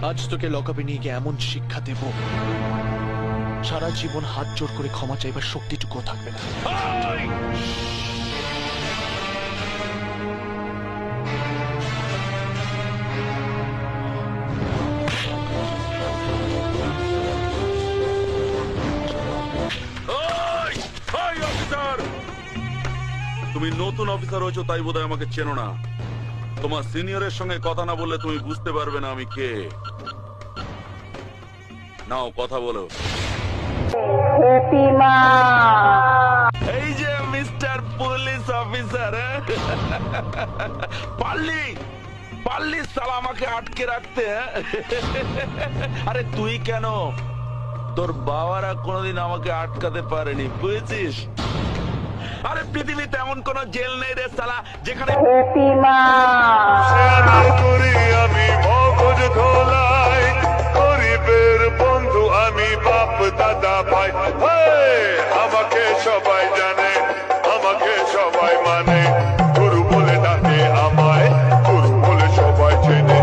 আজ তোকে লকআপে নিয়ে গিয়ে এমন শিক্ষা দেব, সারা জীবন হাত জোড় করে ক্ষমা চাইবার শক্তিটুকুও থাকবে না। তুমি নতুন অফিসার হয়েছো তাই বোধহয় আমাকে চেনো না। তোমার সিনিয়রের সঙ্গে কথা না বললে তুমি বুঝতে পারবে না আমি কে। নাও কথা বলো। এই যে মিস্টার পুলিশ অফিসার, পারলি পারলি সালা আমাকে আটকে রাখতে। আরে তুই কেন, তোর বাবারা কোনোদিন আমাকে আটকাতে পারেনি, বুঝেছিস? আরে পৃথিবীতে এমন কোন জেল নেই রে সালা যেখানে করি আমি মগজ ধোলাই, গরিবের বন্ধু আমি, বাপ দাদা ভাই। আমাকে সবাই জানে, আমাকে সবাই মানে, গুরু বলে ডাকে আমায়, গুরু বলে সবাই চেনে।